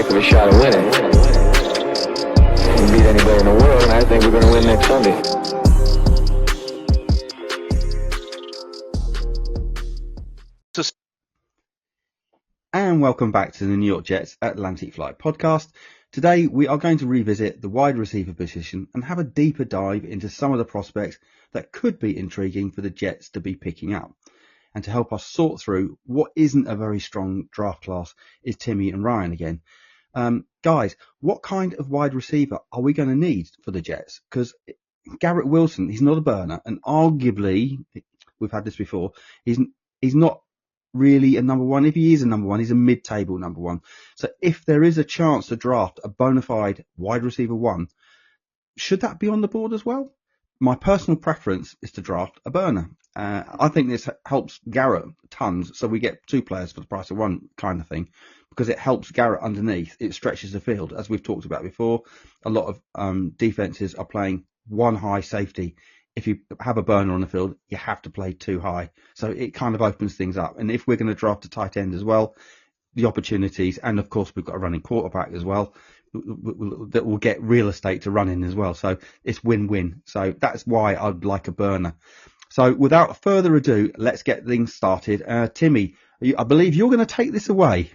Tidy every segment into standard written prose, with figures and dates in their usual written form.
of a shot of winning. We can beat anybody in the world, and I think we're going to win next Sunday. And welcome back to the New York Jets Atlantic Flight podcast. Today we are going to revisit the wide receiver position and have a deeper dive into some of the prospects that could be intriguing for the Jets to be picking up. And to help us sort through what isn't a very strong draft class is Timmy and Ryan again. Guys, what kind of wide receiver are we going to need for the Jets? Because Garrett Wilson, he's not a burner, and arguably, we've had this before, he's not really a number one. If he is a number one, he's a mid-table number one. So if there is a chance to draft a bona fide wide receiver one, should that be on the board as well? My personal preference is to draft a burner. I think this helps Garrett tons. So we get two players for the price of one kind of thing, because it helps Garrett underneath. It stretches the field. As we've talked about before, a lot of defenses are playing one high safety. If you have a burner on the field, you have to play two high. So it kind of opens things up. And if we're going to draft a tight end as well, the opportunities, and of course we've got a running quarterback as well, that will get real estate to run in as well. So it's win-win. So that's why I'd like a burner. So without further ado, let's get things started. Timmy, I believe you're going to take this away.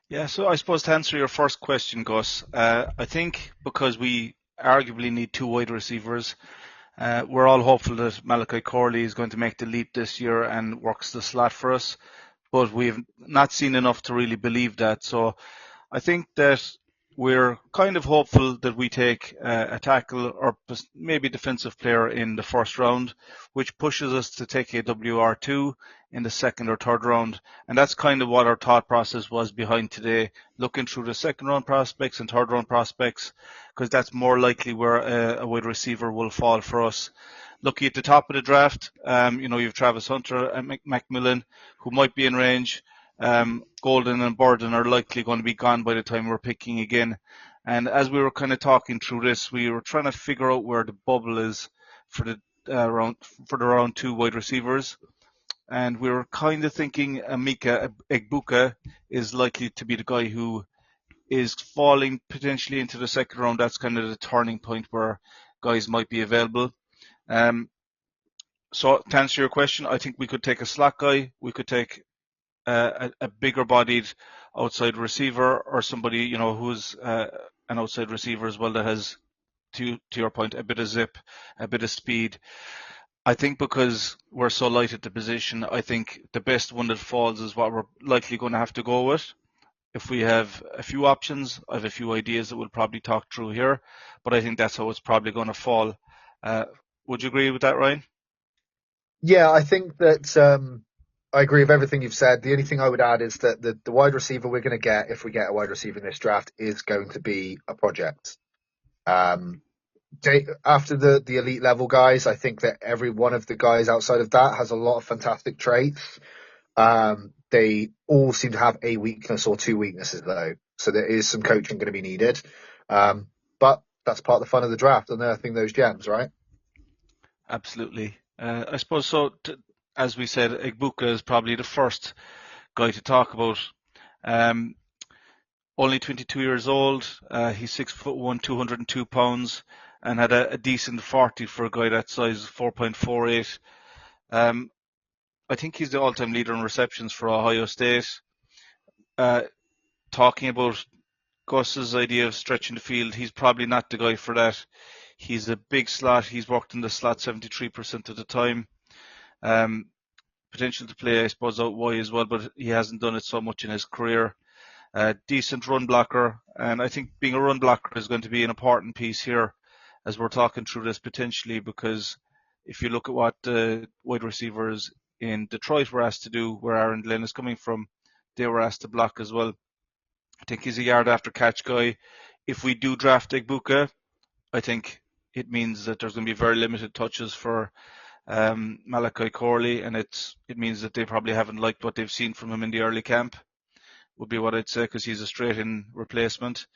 Yeah, so I suppose to answer your first question, Gus, I think because we arguably need two wide receivers, we're all hopeful that Malachi Corley is going to make the leap this year and works the slot for us, but we've not seen enough to really believe that. So I think that we're kind of hopeful that we take a tackle or maybe defensive player in the first round, which pushes us to take a WR2 in the second or third round. And that's kind of what our thought process was behind today, looking through the second round prospects and third round prospects, because that's more likely where a wide receiver will fall for us. Looking at the top of the draft, you've Travis Hunter and Macmillan, who might be in range. Golden and Burden are likely going to be gone by the time we're picking again. And as we were kind of talking through this, we were trying to figure out where the bubble is for the round two wide receivers. And we were kind of thinking Emeka Egbuka is likely to be the guy who is falling potentially into the second round. That's kind of the turning point where guys might be available. So to answer your question, I think we could take a slot guy. We could take a bigger bodied outside receiver, or somebody, who's an outside receiver as well that has, to your point, a bit of zip, a bit of speed. I think because we're so light at the position, I think the best one that falls is what we're likely going to have to go with. If we have a few options, I have a few ideas that we'll probably talk through here, but I think that's how it's probably going to fall. Would you agree with that, Ryan? Yeah, I think that I agree with everything you've said. The only thing I would add is that the wide receiver we're going to get, if we get a wide receiver in this draft, is going to be a project. After the elite level guys, I think that every one of the guys outside of that has a lot of fantastic traits. They all seem to have a weakness or two weaknesses, though. So there is some coaching going to be needed. But that's part of the fun of the draft, unearthing those gems, right? Absolutely. I suppose so. As we said, Egbuka is probably the first guy to talk about. Only 22 years old. He's 6'1", 202 pounds, and had a decent 40 for a guy that size, 4.48. I think he's the all-time leader in receptions for Ohio State. Talking about Gus's idea of stretching the field, he's probably not the guy for that. He's a big slot. He's worked in the slot 73% of the time. Potential to play, I suppose, out wide as well, but he hasn't done it so much in his career. Decent run blocker, and I think being a run blocker is going to be an important piece here as we're talking through this potentially, because if you look at what the wide receivers in Detroit were asked to do, where Aaron Glenn is coming from, they were asked to block as well. I think he's a yard after catch guy. If we do draft Egbuka, I think it means that there's going to be very limited touches for Malachi Corley, and it means that they probably haven't liked what they've seen from him in the early camp, would be what I'd say, because he's a straight-in replacement.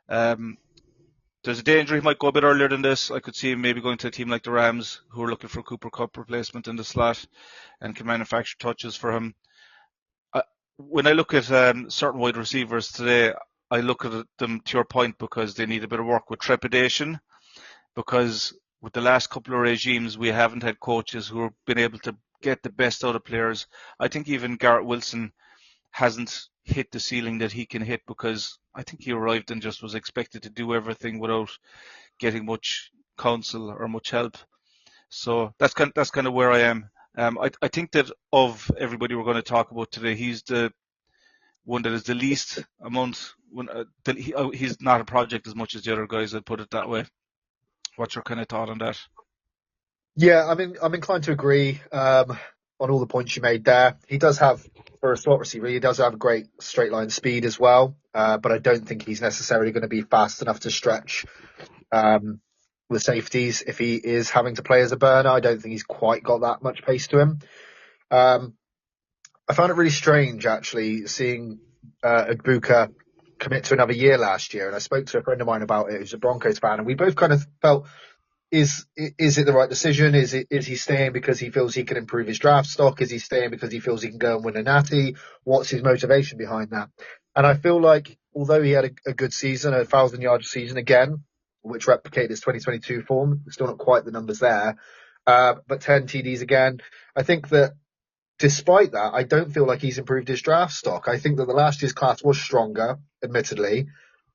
There's a danger he might go a bit earlier than this. I could see him maybe going to a team like the Rams, who are looking for a Cooper Kupp replacement in the slot and can manufacture touches for him. When I look at certain wide receivers today, I look at them, to your point, because they need a bit of work with trepidation, because with the last couple of regimes, we haven't had coaches who have been able to get the best out of players. I think even Garrett Wilson hasn't hit the ceiling that he can hit, because I think he arrived and just was expected to do everything without getting much counsel or much help. So that's kind of where I am. I think that of everybody we're going to talk about today, he's the one that is the least amount. He's not a project as much as the other guys. I'd put it that way. What's your kind of thought on that? Yeah, I'm inclined to agree on all the points you made there. He does have, for a slot receiver, he does have great straight line speed as well, but I don't think he's necessarily going to be fast enough to stretch the safeties if he is having to play as a burner. I don't think he's quite got that much pace to him. I found it really strange, actually, seeing Agbuka commit to another year last year, and I spoke to a friend of mine about it who's a Broncos fan, and we both kind of felt, is it the right decision? Is he staying because he feels he can improve his draft stock? Is he staying because he feels he can go and win a natty? What's his motivation behind that? And I feel like, although he had a good season, a 1,000-yard season again, which replicated his 2022 form, still not quite the numbers there, but 10 TDs again. I think that despite that, I don't feel like he's improved his draft stock. I think that the last year's class was stronger, admittedly,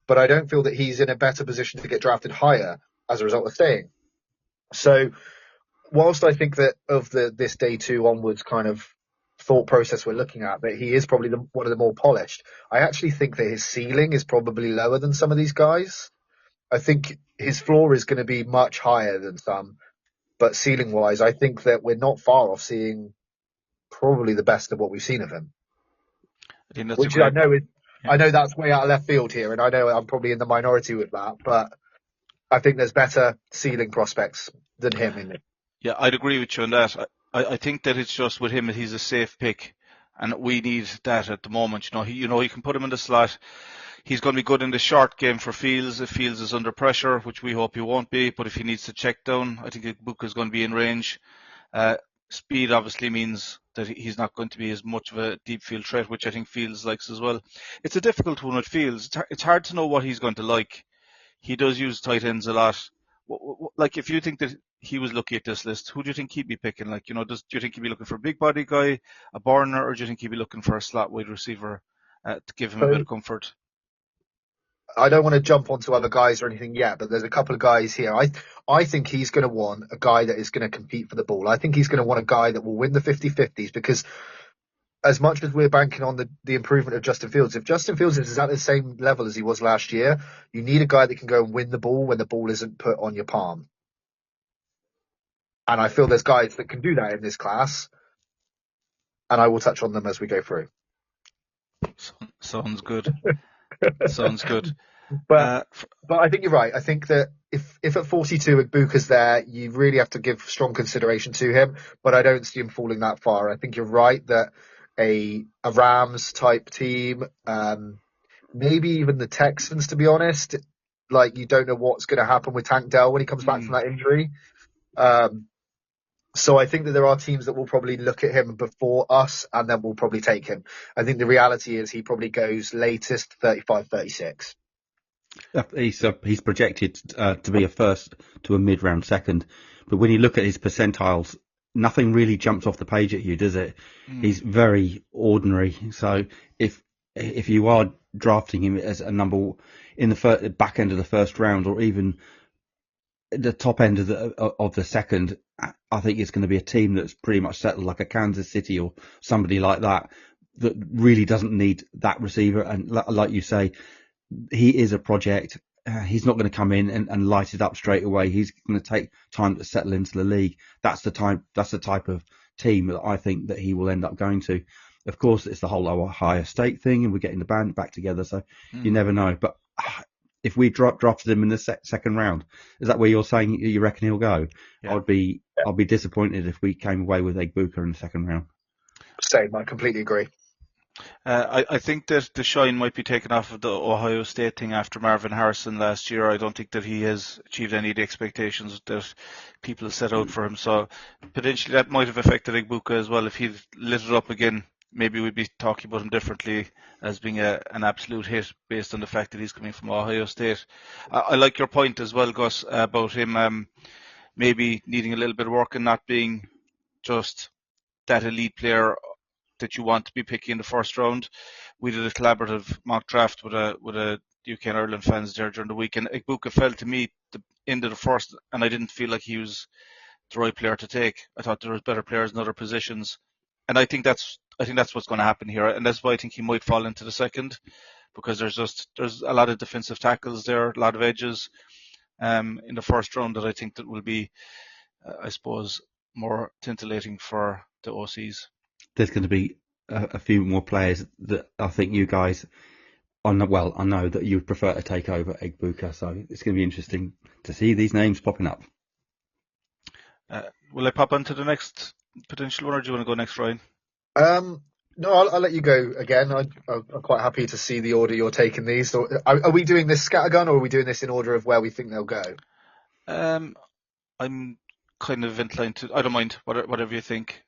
but I don't feel that he's in a better position to get drafted higher as a result of staying. So whilst I think that of this day two onwards kind of thought process we're looking at, that he is probably one of the more polished, I actually think that his ceiling is probably lower than some of these guys. I think his floor is going to be much higher than some, but ceiling wise, I think that we're not far off seeing probably the best of what we've seen of him. I think that's Which a great. I know that's way out of left field here, and I know I'm probably in the minority with that, but I think there's better ceiling prospects than him in it. Yeah, I'd agree with you on that. I think that it's just with him that he's a safe pick, and we need that at the moment. You can put him in the slot. He's going to be good in the short game for Fields if Fields is under pressure, which we hope he won't be. But if he needs to check down, I think Ibuka is going to be in range. Speed obviously means that he's not going to be as much of a deep field threat, which I think Fields likes as well. It's a difficult one with Fields. It's hard to know what he's going to like. He does use tight ends a lot. Like, if you think that he was lucky at this list, who do you think he'd be picking? Like, do you think he'd be looking for a big body guy, a burner, or do you think he'd be looking for a slot wide receiver to give him a bit of comfort? I don't want to jump onto other guys or anything yet, but there's a couple of guys here. I think he's going to want a guy that is going to compete for the ball. I think he's going to want a guy that will win the 50-50s, because as much as we're banking on the improvement of Justin Fields, if Justin Fields is at the same level as he was last year, you need a guy that can go and win the ball when the ball isn't put on your palm. And I feel there's guys that can do that in this class, and I will touch on them as we go through. Sounds good. Sounds good. But I think you're right. I think that if at 42 Agbuka's there, you really have to give strong consideration to him. But I don't see him falling that far. I think you're right that a Rams type team, maybe even the Texans, to be honest, like, you don't know what's going to happen with Tank Dell when he comes back from that injury. So I think that there are teams that will probably look at him before us, and then will probably take him. I think the reality is he probably goes latest 35, 36. He's projected to be a first to a mid-round second, but when you look at his percentiles, nothing really jumps off the page at you, does it? He's very ordinary. So if you are drafting him as a number in the back end of the first round, or even the top end of the second, I think it's going to be a team that's pretty much settled, like a Kansas City or somebody like that really doesn't need that receiver. And like you say, he is a project. He's not going to come in and light it up straight away. He's going to take time to settle into the league. That's the type of team that I think that he will end up going to. Of course, it's the whole Ohio State thing, and we're getting the band back together, so you never know. But if we drafted him in the second round, is that where you're saying you reckon he'll go? Yeah. I'd be disappointed if we came away with Agbuka in the second round. Same, I completely agree. I think that the shine might be taken off of the Ohio State thing after Marvin Harrison last year. I don't think that he has achieved any of the expectations that people have set out for him. So potentially that might have affected Agbuka as well if he lit it up again maybe we'd be talking about him differently as being an absolute hit based on the fact that he's coming from Ohio State. I like your point as well, Gus, about him maybe needing a little bit of work and not being just that elite player that you want to be picking in the first round. We did a collaborative mock draft with a UK and Ireland fans there during the week, and Egbuka fell to me the end of the first, and I didn't feel like he was the right player to take. I thought there was better players in other positions, and I think that's what's going to happen here, and that's why I think he might fall into the second, because there's a lot of defensive tackles there, a lot of edges in the first round that I think that will be, I suppose, more titillating for the OCs. There's going to be a few more players that I think you guys, I know that you would prefer to take over Egbuka, so it's going to be interesting to see these names popping up. Will I pop on to the next potential one, or do you want to go next, Ryan? No, I'll let you go again. I'm quite happy to see the order you're taking these. So are we doing this scattergun, or are we doing this in order of where we think they'll go? I'm kind of inclined to. I don't mind whatever you think.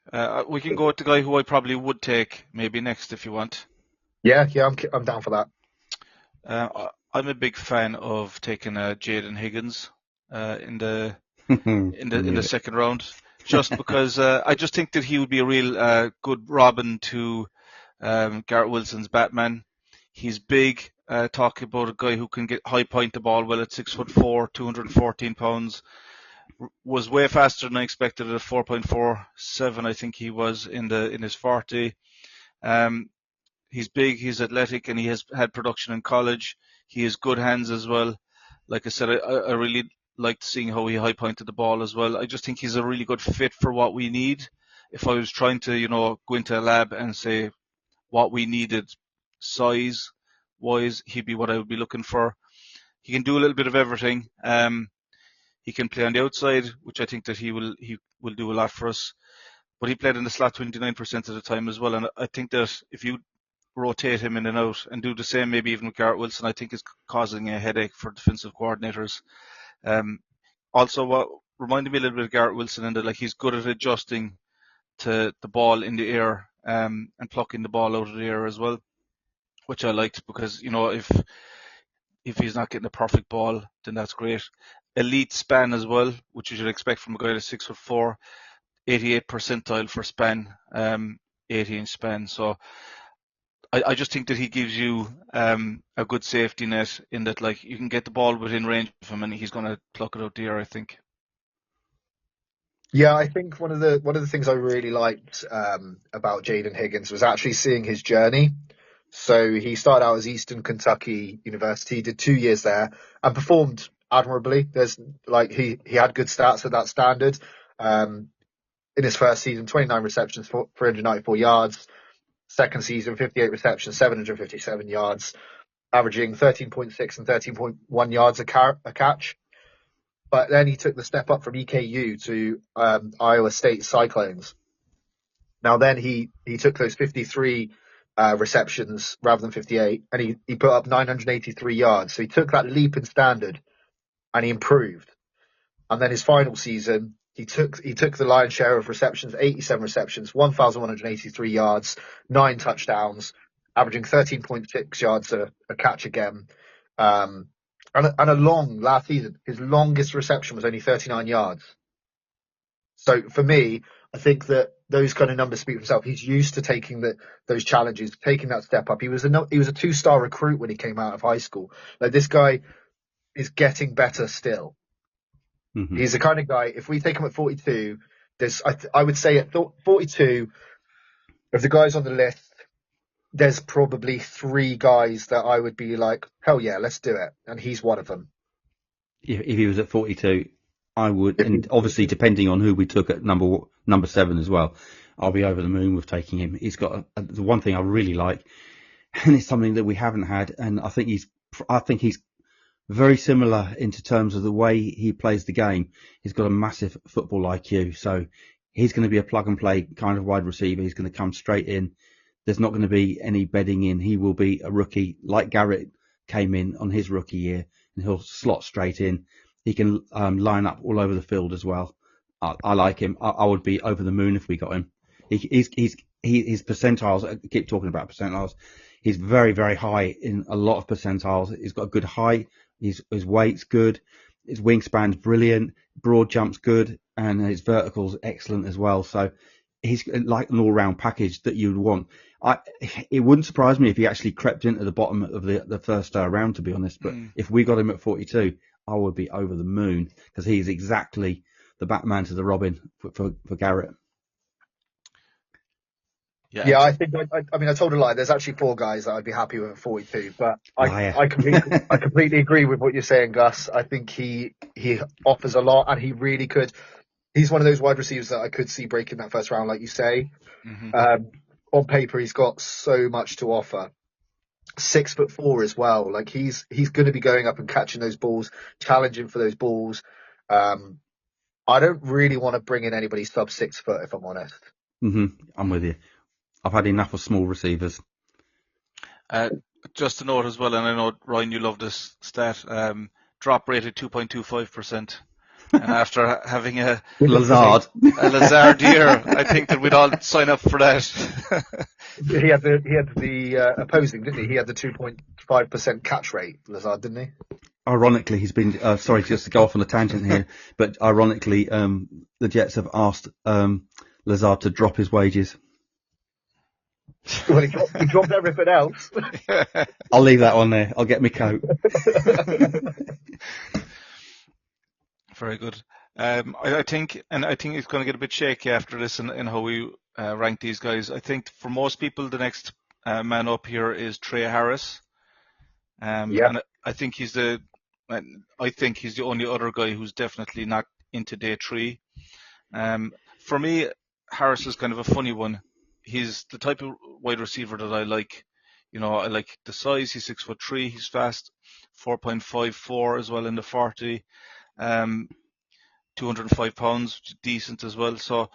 We can go with the guy who I probably would take maybe next if you want. Yeah, I'm down for that. I'm a big fan of taking Jaden Higgins in the second round, just because I just think that he would be a real good Robin to Garrett Wilson's Batman. He's big. Talking about a guy who can get high point the ball well at 6'4", 214 pounds. Was way faster than I expected at 4.47. I think he was in his 40. He's big, he's athletic, and he has had production in college. He has good hands as well. Like I said, I really liked seeing how he high pointed the ball as well. I just think he's a really good fit for what we need. If I was trying to, go into a lab and say what we needed size wise, he'd be what I would be looking for. He can do a little bit of everything. He can play on the outside, which I think that he will do a lot for us. But he played in the slot 29% of the time as well. And I think that if you rotate him in and out and do the same, maybe even with Garrett Wilson, I think is causing a headache for defensive coordinators. Also, what reminded me a little bit of Garrett Wilson in that he's good at adjusting to the ball in the air and plucking the ball out of the air as well, which I liked because, if he's not getting a perfect ball, then that's great. Elite span as well, which you should expect from a guy that's 6'4", 88th percentile for span, 80-inch span. So I just think that he gives you a good safety net in that you can get the ball within range of him and he's going to pluck it out the air, I think. Yeah, I think one of the things I really liked about Jaden Higgins was actually seeing his journey. So he started out as Eastern Kentucky University, did 2 years there, and performed admirably. There's he had good stats at that standard. In his first season, 29 receptions, 394 yards. Second season, 58 receptions, 757 yards, averaging 13.6 and 13.1 yards a catch. But then he took the step up from EKU to Iowa State Cyclones. Now then he took those 53 receptions rather than 58, and he put up 983 yards. So he took that leap in standard, and he improved. And then his final season, he took the lion's share of receptions, 87 receptions, 1,183 yards, 9 touchdowns, averaging 13.6 yards a catch again. And a long last season, his longest reception was only 39 yards. So for me, I think that those kind of numbers speak for himself. He's used to taking those challenges, taking that step up. He was a 2-star recruit when he came out of high school. This guy is getting better still. Mm-hmm. He's the kind of guy, if we take him at 42, I would say at 42, of the guys on the list, there's probably 3 guys that I would be like, hell yeah, let's do it. And he's one of them. If he was at 42, I would, and obviously depending on who we took at number 7 as well, I'll be over the moon with taking him. He's got the one thing I really like, and it's something that we haven't had, and I think he's very similar into terms of the way he plays the game. He's got a massive football IQ, so he's going to be a plug and play kind of wide receiver. He's going to come straight in. There's not going to be any bedding in. He will be a rookie like Garrett came in on his rookie year, and he'll slot straight in. He can line up all over the field as well. I like him. I would be over the moon if we got him. He's his percentiles, I keep talking about percentiles, he's very, very high in a lot of percentiles. He's got a good height, his weight's good, his wingspan's brilliant, broad jump's good, and his vertical's excellent as well. So he's like an all-round package that you'd want. It wouldn't surprise me if he actually crept into the bottom of the first round, to be honest. But if we got him at 42, I would be over the moon, because he's exactly the Batman to the Robin for Garrett. Yeah, I think I mean I told a lie. There's actually 4 guys that I'd be happy with at 42, but I completely agree with what you're saying, Gus. I think he offers a lot, and he really could. He's one of those wide receivers that I could see breaking that first round, like you say. On paper, he's got so much to offer. 6'4" as well. Like he's going to be going up and catching those balls, challenging for those balls. I don't really want to bring in anybody sub 6 foot, if I'm honest. I'm with you. I've had enough of small receivers. Just to note as well, and I know, Ryan, you love this stat, drop rate at 2.25%. And after having a Lazard year, I think that we'd all sign up for that. He had the opposing, didn't he? He had the 2.5% catch rate, Lazard, didn't he? Ironically, he's been sorry, just to go off on a tangent here, but ironically, the Jets have asked Lazard to drop his wages. Well, he dropped everything else. I'll leave that on there. I'll get my coat. Very good. I think it's going to get a bit shaky after this in how we rank these guys. I think for most people, the next man up here is Trey Harris. And I think he's the only other guy who's definitely not into day 3. For me, Harris is kind of a funny one. He's the type of wide receiver that I like. You know, I like the size. He's 6'3". He's fast, 4.54 as well in the 40. 205 pounds, decent as well. So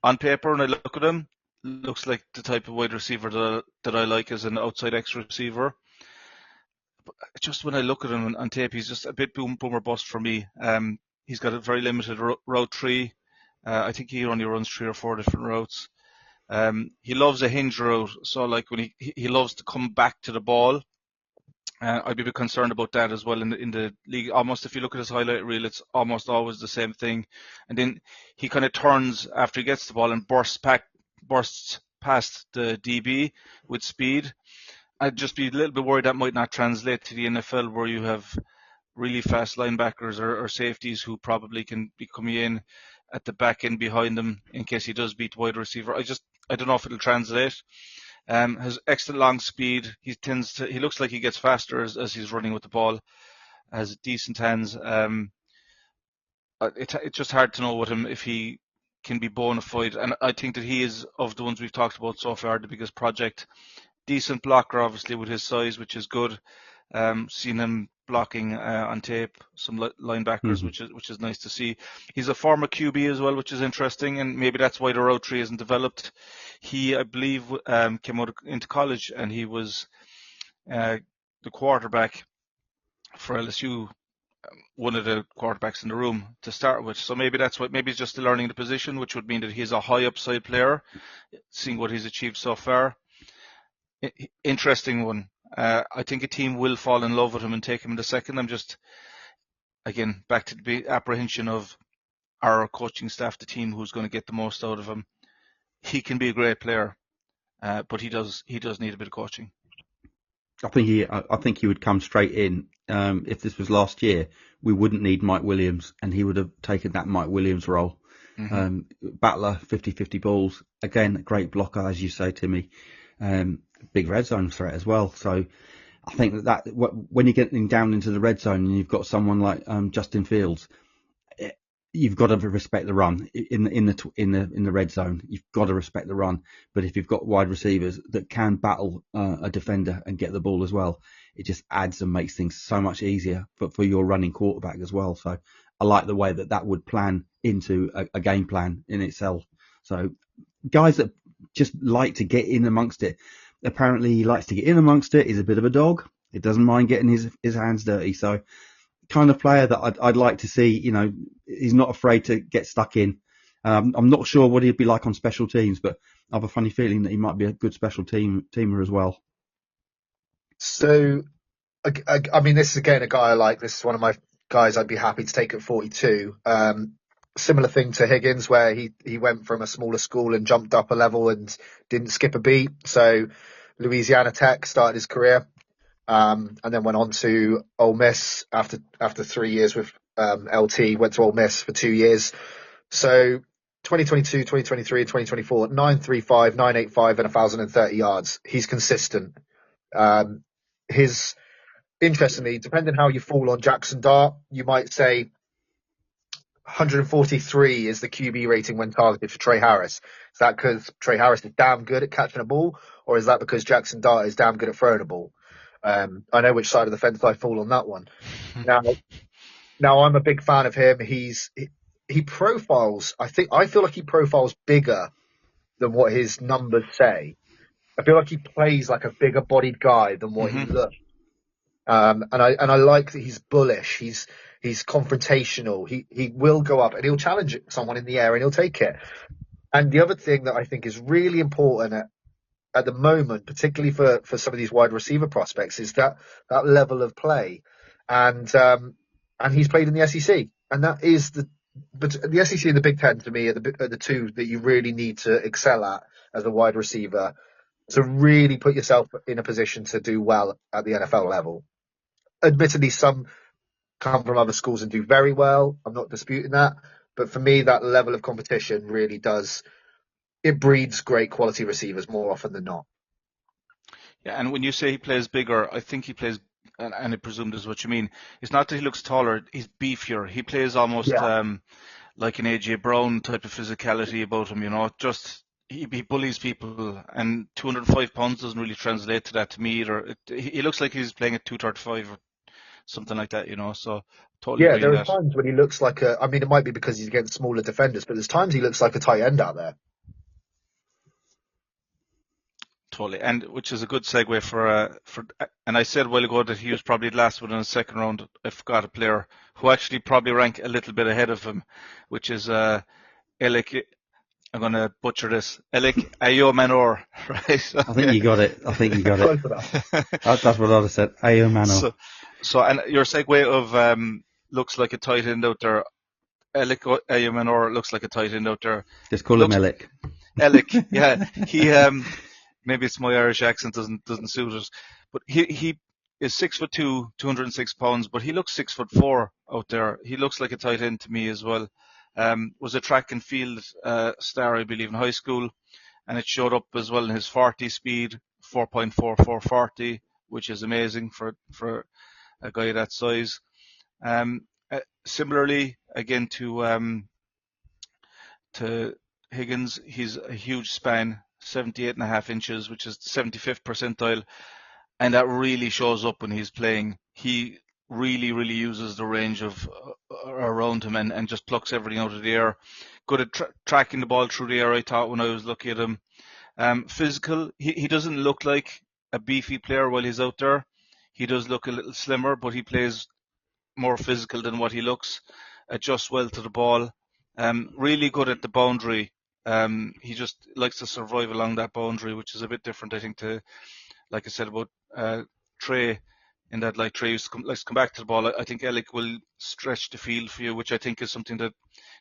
on paper, when I look at him, looks like the type of wide receiver that I like as an outside X receiver. But just when I look at him on tape, he's just a bit boom or bust for me. He's got a very limited route tree. I think he only runs 3 or 4 different routes. He loves a hinge route, so like when he loves to come back to the ball. I'd be a bit concerned about that as well in the league. Almost, if you look at his highlight reel, it's almost always the same thing. And then he kind of turns after he gets the ball and bursts past the DB with speed. I'd just be a little bit worried that might not translate to the NFL, where you have really fast linebackers or safeties who probably can be coming in at the back end behind them in case he does beat the wide receiver. I don't know if it'll translate. Has excellent long speed. He looks like he gets faster as he's running with the ball. Has decent hands. It's just hard to know with him if he can be bona fide. And I think that he is, of the ones we've talked about so far, the biggest project. Decent blocker, obviously, with his size, which is good. Seen him blocking on tape, some linebackers, which is nice to see. He's a former QB as well, which is interesting, and maybe that's why the route tree isn't developed. He, I believe, came out into college, and he was the quarterback for LSU, one of the quarterbacks in the room to start with. So maybe that's what. Maybe he's just learning the position, which would mean that he's a high upside player, seeing what he's achieved so far. Interesting one. I think a team will fall in love with him and take him in the second. I'm just, again, back to the apprehension of our coaching staff, the team who's going to get the most out of him. He can be a great player, but he does need a bit of coaching. I think he would come straight in. If this was last year, we wouldn't need Mike Williams, and he would have taken that Mike Williams role. Battler, 50-50 balls. Again, a great blocker, as you say, Timmy. Big red zone threat as well. So I think that when you're getting down into the red zone and you've got someone like Justin Fields, you've got to respect the run in the red zone. You've got to respect the run. But if you've got wide receivers that can battle a defender and get the ball as well, it just adds and makes things so much easier for your running quarterback as well. So I like the way that would plan into a game plan in itself. So guys that just like to get in amongst it. Apparently he likes to get in amongst it. He's a bit of a dog. He doesn't mind getting his hands dirty. So kind of player that I'd like to see, you know, he's not afraid to get stuck in. I'm not sure what he'd be like on special teams, but I have a funny feeling that he might be a good special teamer as well. So, I mean, this is again a guy I like. This is one of my guys I'd be happy to take at 42. Similar thing to Higgins, where he went from a smaller school and jumped up a level and didn't skip a beat. So, Louisiana Tech started his career, and then went on to Ole Miss after 3 years with LT. Went to Ole Miss for 2 years. So 2022, 2023, and 2024, 935, 985, and 1,030 yards. He's consistent. His Interestingly, depending how you fall on Jackson Dart, you might say 143 is the QB rating when targeted for Trey Harris. Is that because Trey Harris is damn good at catching a ball, or is that because Jackson Dart is damn good at throwing a ball? I know which side of the fence I fall on that one. Now I'm a big fan of him. He profiles. I feel like he profiles bigger than what his numbers say. I feel like he plays like a bigger bodied guy than what he looks. And I like that he's bullish. He's confrontational. He will go up and he'll challenge someone in the air and he'll take it. And the other thing that I think is really important at the moment, particularly for some of these wide receiver prospects, is that level of play. And he's played in the SEC, and that is but the SEC and the Big Ten to me are the two that you really need to excel at as a wide receiver to really put yourself in a position to do well at the NFL level. Admittedly, some come from other schools and do very well. I'm not disputing that. But for me, that level of competition really it breeds great quality receivers more often than not. Yeah, and when you say he plays bigger, I think he plays, and I presume this is what you mean. It's not that he looks taller; he's beefier. He plays almost like an AJ Brown type of physicality about him. Just he bullies people, and 205 pounds doesn't really translate to that to me either. He looks like he's playing at 235 or something like that. So totally agree on there are that. times when he looks like it might be because he's against smaller defenders, but there's times he looks like a tight end out there. Totally, and which is a good segue for. And I said a while ago that he was probably the last one in the second round. I forgot a player who actually probably ranked a little bit ahead of him, which is Elik. I'm going to butcher this. Elik Ayomanor, right? I think you got it. That's what I'd have said. Ayomanor. So, and your segue of looks like a tight end out there. Elik Ayomanor looks like a tight end out there. Just call him Elik. Elik, yeah. He maybe it's my Irish accent doesn't suit it, but he is 6'2", 206 pounds, but he looks 6'4" out there. He looks like a tight end to me as well. Was a track and field star, I believe, in high school, and it showed up as well in his 40 speed, 4.4440, which is amazing for a guy that size. Similarly, again to Higgins, he's a huge span, 78.5 inches, which is 75th percentile, and that really shows up when he's playing. He really uses the range of around him and just plucks everything out of the air. Good at tracking the ball through the air, I thought, when I was looking at him. Physical, he doesn't look like a beefy player while he's out there. He does look a little slimmer, but he plays more physical than what he looks. Adjusts well to the ball. Really good at the boundary. He just likes to survive along that boundary, which is a bit different, I think, to, like I said about Trey, in that like Trey likes to come back to the ball. I think Elik will stretch the field for you, which I think is something that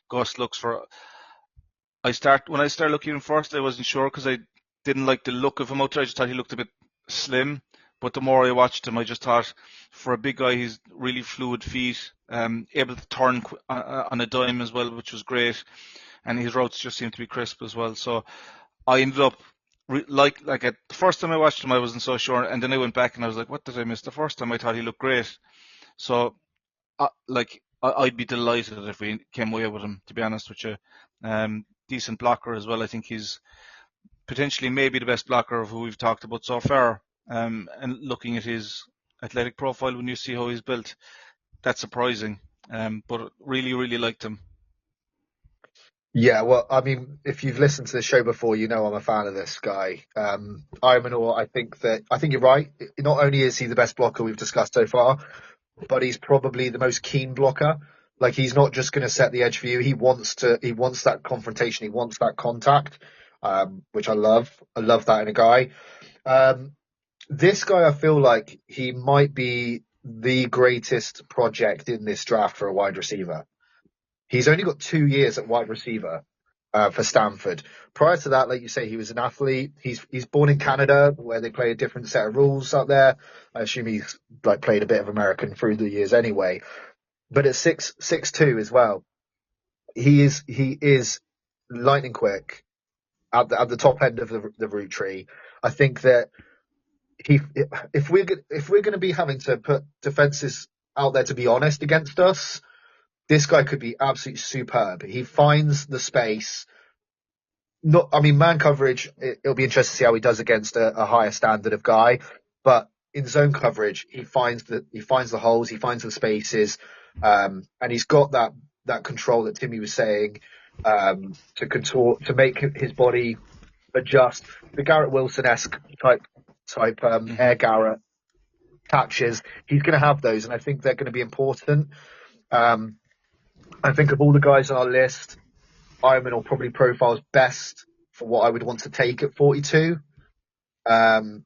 Gus looks for. When I started looking at him first, I wasn't sure because I didn't like the look of him out there. I just thought he looked a bit slim. But the more I watched him, I just thought, for a big guy, he's really fluid feet, able to turn on a dime as well, which was great. And his routes just seemed to be crisp as well. So I ended up, the first time I watched him, I wasn't so sure. And then I went back and I was like, what did I miss? The first time I thought he looked great. So, I'd be delighted if we came away with him, to be honest with you. Decent blocker as well. I think he's potentially maybe the best blocker of who we've talked about so far. And looking at his athletic profile, when you see how he's built, that's surprising. But really liked him. Yeah, well, I mean, if you've listened to the show before, you know I'm a fan of this guy. Imanol, I think you're right. Not only is he the best blocker we've discussed so far, but he's probably the most keen blocker. Like, he's not just going to set the edge for you. He wants that confrontation. He wants that contact. which I love. I love that in a guy. This guy, I feel like he might be the greatest project in this draft for a wide receiver. He's only got 2 years at wide receiver for Stanford. Prior to that, like you say, he was an athlete. He's born in Canada, where they play a different set of rules up there. I assume he's like played a bit of American through the years anyway. But at 6'2" as well, he is lightning quick at the top end of the route tree. I think that he if we're going to be having to put defenses out there to be honest against us, this guy could be absolutely superb. He finds the space. I mean, man coverage, it'll be interesting to see how he does against a higher standard of guy. But in zone coverage, he finds the holes, he finds the spaces, and he's got that control that Timmy was saying, to contort, to make his body adjust. The Garrett Wilson-esque type Air Garrett catches. He's going to have those, and I think they're going to be important. I think of all the guys on our list, Ironman probably profiles best for what I would want to take at 42. There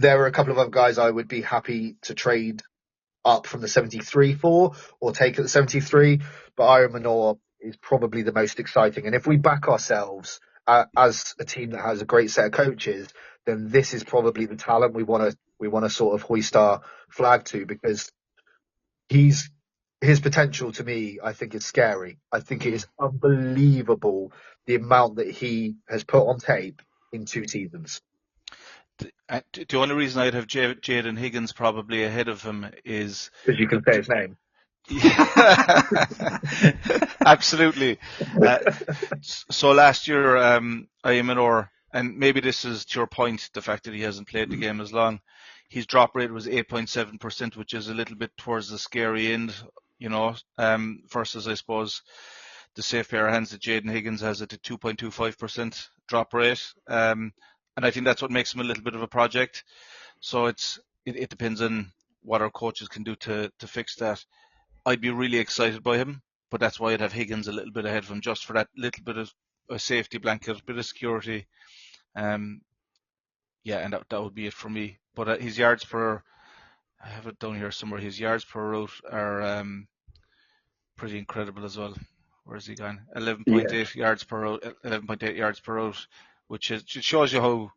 are a couple of other guys I would be happy to trade up from the 73 for, or take at the 73, but Iron is probably the most exciting. And if we back ourselves as a team that has a great set of coaches, then this is probably the talent we want to sort of hoist our flag to, because his potential to me, I think, is scary. I think it is unbelievable the amount that he has put on tape in 2 seasons. The only reason I'd have Jaden Higgins probably ahead of him is because you can say his name. Absolutely. So last year, Aymanor, and maybe this is to your point, the fact that he hasn't played the game as long, his drop rate was 8.7%, which is a little bit towards the scary end, versus, I suppose, the safe pair of hands that Jaden Higgins has at a 2.25% drop rate. And I think that's what makes him a little bit of a project. So it depends on what our coaches can do to fix that. I'd be really excited by him, but that's why I'd have Higgins a little bit ahead of him, just for that little bit of a safety blanket, a bit of security. And that would be it for me. But his yards per, I have it down here somewhere, his yards per route are pretty incredible as well. Where's he gone? 11.8 yards per route, 11.8 yards per route, which shows you how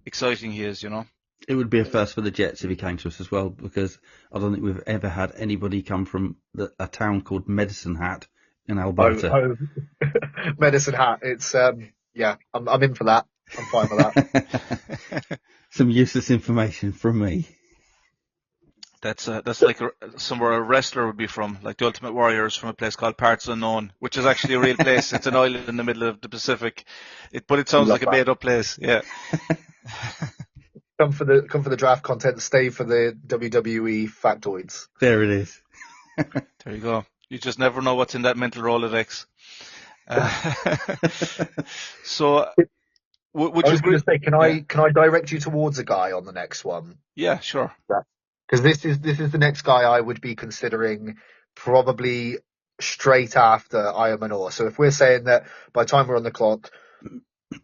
exciting he is, It would be a first for the Jets if he came to us as well, because I don't think we've ever had anybody come from a town called Medicine Hat in Alberta. Medicine Hat. It's I'm in for that. I'm fine with that. Some useless information from me. That's like somewhere a wrestler would be from, like the Ultimate Warriors, from a place called Parts Unknown, which is actually a real place. It's an island in the middle of the Pacific, but it sounds like a made-up place. Yeah. Come for the draft content, stay for the WWE factoids. There it is. There you go. You just never know what's in that mental Rolodex. So, would you agree? Say, can I direct you towards a guy on the next one? Yeah, sure. Because this is the next guy I would be considering, probably straight after Aymanor. So if we're saying that by the time we're on the clock,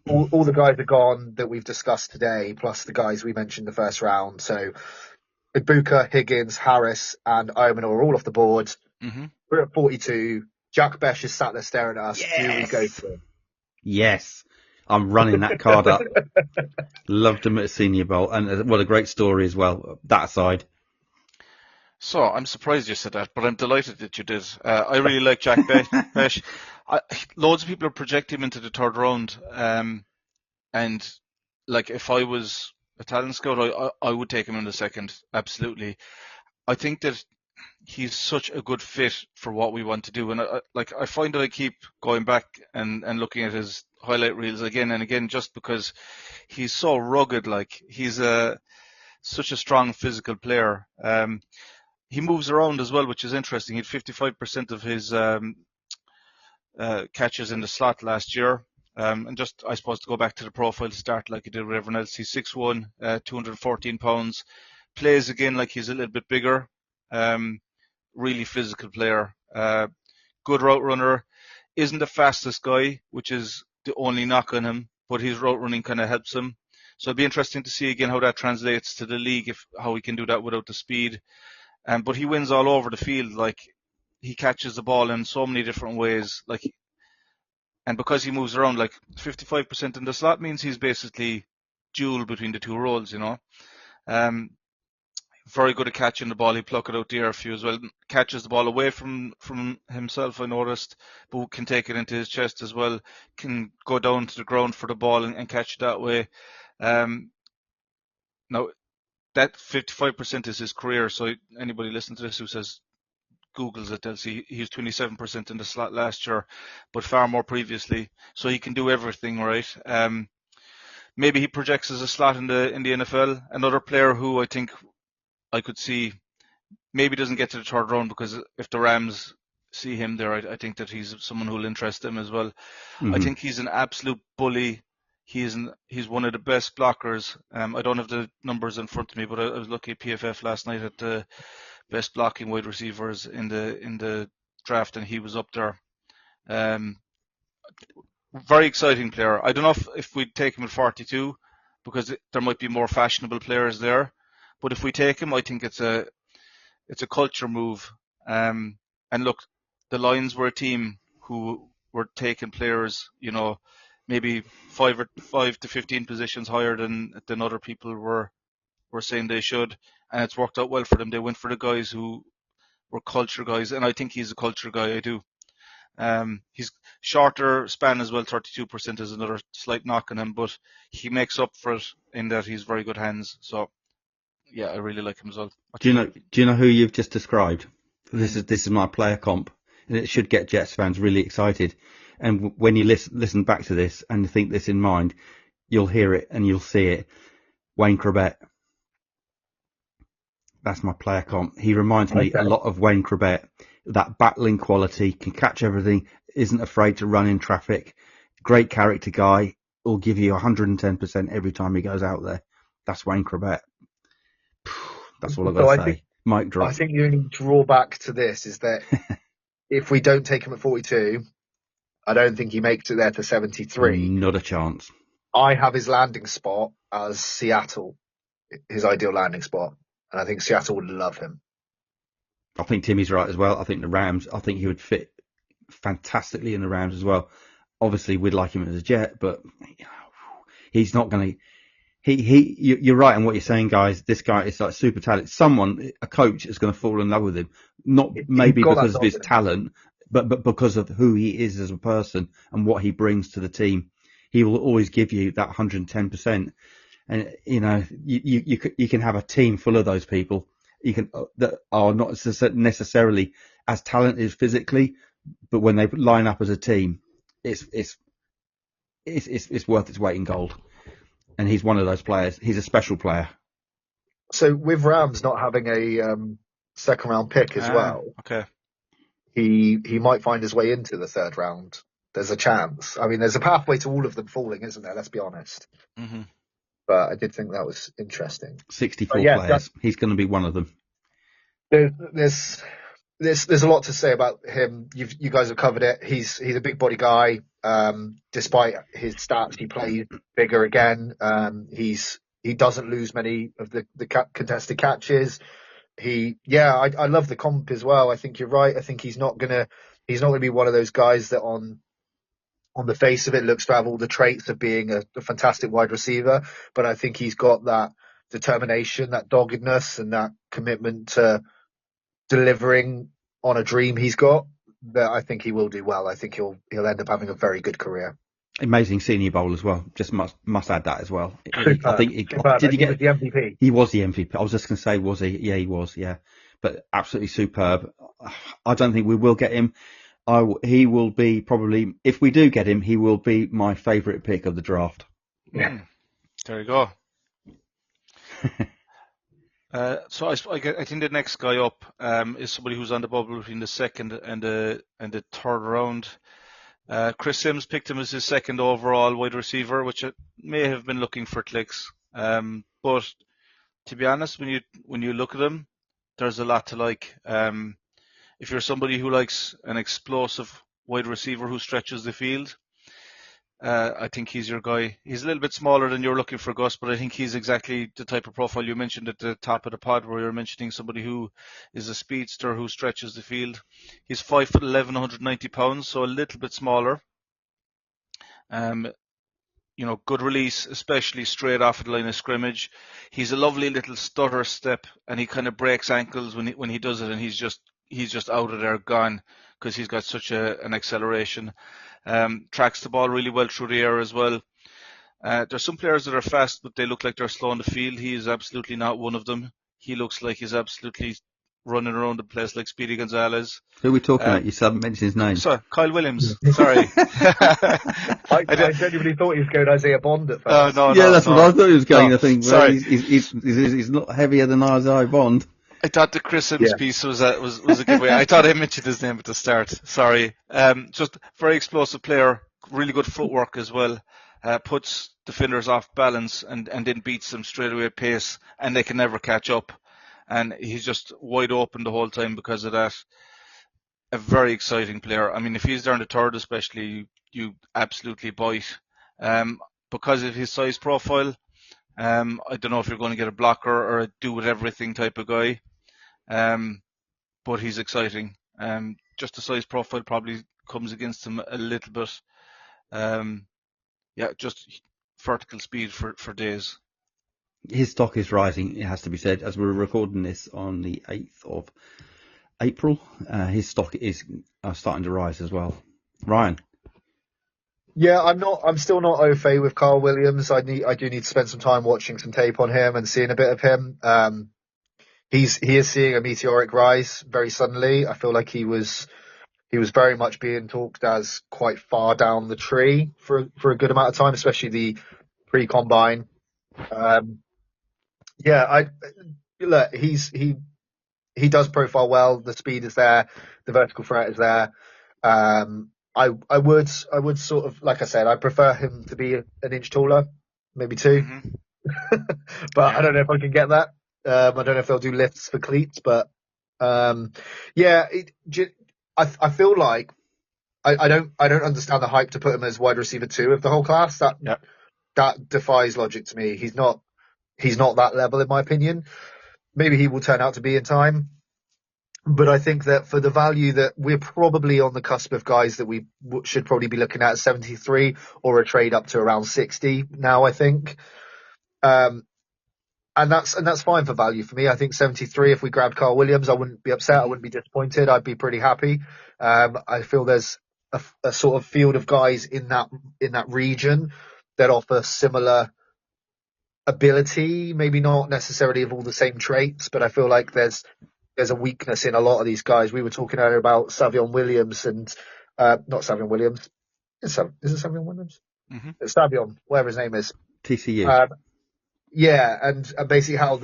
all the guys are gone that we've discussed today, plus the guys we mentioned the first round. So Ibuka, Higgins, Harris, and Aymanor are all off the board. Mm-hmm. We're at 42. Jack Besh is sat there staring at us. Yes. Who we go for? Yes. I'm running that card up. Loved him at a Senior Bowl. And what a great story as well, that side. So I'm surprised you said that, but I'm delighted that you did. I really like Jack Besh. Loads of people are projecting him into the 3rd round. And like, if I was a talent scout, I would take him in the 2nd. Absolutely. I think that he's such a good fit for what we want to do. And I find that I keep going back and looking at his highlight reels again and again, just because he's so rugged. Like, he's such a strong physical player. He moves around as well, which is interesting. He had 55% of his catches in the slot last year. And just, I suppose, to go back to the profile to start like he did with everyone else, he's 6'1", 214 pounds, plays again like he's a little bit bigger, really physical player, good route runner, isn't the fastest guy, which is the only knock on him, but his route running kind of helps him. So it'll be interesting to see again how that translates to the league, how he can do that without the speed. But he wins all over the field. Like, he catches the ball in so many different ways. Like, and because he moves around, like 55% in the slot means he's basically dual between the two roles, you know. Very good at catching the ball. He pluck it out the air for you as well. Catches the ball away from himself, I noticed, but can take it into his chest as well. Can go down to the ground for the ball and catch it that way. Now, that 55% is his career, so anybody listening to this who says Googles it, they'll see he was 27% in the slot last year, but far more previously. So he can do everything, right? Maybe he projects as a slot in the NFL. Another player who I think I could see maybe doesn't get to the third round, because if the Rams see him there, I think that he's someone who will interest them as well. Mm-hmm. I think he's an absolute bully. He's one of the best blockers. I don't have the numbers in front of me, but I was looking at PFF last night at the best blocking wide receivers in the draft, and he was up there. Very exciting player. I don't know if we'd take him at 42, because there might be more fashionable players there. But if we take him, I think it's a culture move. And look, the Lions were a team who were taking players, you know, maybe 5 to 15 positions higher than other people were saying they should, and it's worked out well for them. They went for the guys who were culture guys, and I think he's a culture guy. I do. He's shorter span as well. 32% is another slight knock on him, but he makes up for it in that he's very good hands. So yeah, I really like him as well. Do you know who you've just described? This is my player comp, and it should get Jets fans really excited. And when you listen back to this and think this in mind, you'll hear it and you'll see it. Wayne Corbett. That's my player comp. He reminds me a lot of Wayne Corbett. That battling quality, can catch everything, isn't afraid to run in traffic. Great character guy. Will give you 110% every time he goes out there. That's Wayne Corbett. That's all I've got to say. Mic drop. I think the only drawback to this is that if we don't take him at 42, I don't think he makes it there to 73. Not a chance. I have his landing spot as Seattle, his ideal landing spot. And I think Seattle would love him. I think Timmy's right as well. I think the Rams, I think he would fit fantastically in the Rams as well. Obviously, we'd like him as a Jet, but he's not going to. You're right in what you're saying, guys. This guy is like super talented. A coach is going to fall in love with him. Not maybe because of his talent, but because of who he is as a person and what he brings to the team. He will always give you that 110%. And, you know, you can have a team full of those people. You can that are not necessarily as talented physically, but when they line up as a team, it's worth its weight in gold. And he's one of those players. He's a special player. So with Rams not having a second round pick as well, okay, he might find his way into the third round. There's a chance. I mean, there's a pathway to all of them falling, isn't there? Let's be honest. Mm-hmm. But I did think that was interesting. 64 players. He's going to be one of them. There's a lot to say about him. You guys have covered it. He's a big body guy. Despite his stats, he plays bigger again. He doesn't lose many of the contested catches. I love the comp as well. I think you're right. I think he's not gonna be one of those guys that on the face of it looks to have all the traits of being a fantastic wide receiver, but I think he's got that determination, that doggedness, and that commitment to delivering on a dream he's got, that I think he will do well. I think he'll end up having a very good career. Amazing Senior Bowl as well. Just must add that as well. Superb. I think did he get the MVP? He was the MVP. I was just going to say, was he? Yeah, he was. Yeah, but absolutely superb. I don't think we will get him. He will be probably, if we do get him, he will be my favourite pick of the draft. Yeah. There you go. So I think the next guy up is somebody who's on the bubble between the second and the third round. Chris Sims picked him as his second overall wide receiver, which may have been looking for clicks. But to be honest, when you look at him, there's a lot to like. If you're somebody who likes an explosive wide receiver who stretches the field, I think he's your guy. He's a little bit smaller than you're looking for, Gus, but I think he's exactly the type of profile you mentioned at the top of the pod, where you're mentioning somebody who is a speedster who stretches the field. He's 5'11", 190 pounds, so a little bit smaller. Good release, especially straight off the line of scrimmage. He's a lovely little stutter step, and he kind of breaks ankles when he does it, and he's just out of there, gone, because he's got such an acceleration. Tracks the ball really well through the air as well. There's some players that are fast, but they look like they're slow on the field. He is absolutely not one of them. He looks like he's absolutely running around the place like Speedy Gonzalez. Who are we talking about? You haven't mentioned his name. Sorry, Kyle Williams. Sorry. I genuinely thought he was going Isaiah Bond at first. What I thought he was going. I think sorry. He's not heavier than Isaiah Bond. I thought the Chris Sims piece was a giveaway. I thought I mentioned his name at the start. Sorry. Just very explosive player, really good footwork as well. Puts defenders off balance and then beats them straight away at pace, and they can never catch up. And he's just wide open the whole time because of that. A very exciting player. I mean, if he's down the third especially, you absolutely bite. Because of his size profile, I don't know if you're going to get a blocker or a do with everything type of guy. But he's exciting. Just the size profile probably comes against him a little bit. Just vertical speed for days. His stock is rising, it has to be said. As we're recording this on the 8th of April, his stock is starting to rise as well. Ryan? Yeah, I'm still not au fait with Carl Williams. I do need to spend some time watching some tape on him and seeing a bit of him. He is seeing a meteoric rise very suddenly. I feel like he was very much being talked as quite far down the tree for a good amount of time, especially the pre-combine. He does profile well. The speed is there. The vertical threat is there. I would sort of, like I said, I prefer him to be an inch taller, maybe 2. Mm-hmm. But I don't know if I can get that. I don't know if they'll do lifts for cleats, but I feel like I don't understand the hype to put him as wide receiver 2 of the whole class. That defies logic to me. He's not that level in my opinion. Maybe he will turn out to be in time. But I think that for the value that we're probably on the cusp of guys that we should probably be looking at 73 or a trade up to around 60 now, I think. And that's fine for value for me. I think 73, if we grabbed Carl Williams, I wouldn't be upset. I wouldn't be disappointed. I'd be pretty happy. I feel there's a sort of field of guys in that region that offer similar ability, maybe not necessarily of all the same traits, but I feel like there's a weakness in a lot of these guys. We were talking earlier about Savion Williams and not Savion Williams. Is it Savion Williams? Mm-hmm. It's Savion, whatever his name is. TCU. And basically how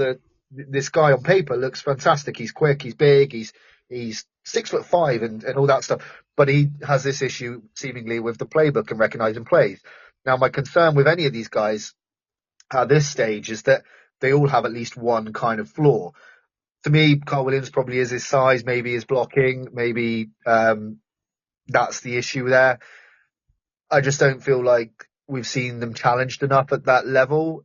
this guy on paper looks fantastic. He's quick, he's big, he's 6'5" and all that stuff. But he has this issue seemingly with the playbook and recognizing plays. Now, my concern with any of these guys at this stage is that they all have at least one kind of flaw. To me, Carl Williams probably is his size, maybe his blocking, maybe that's the issue there. I just don't feel like we've seen them challenged enough at that level.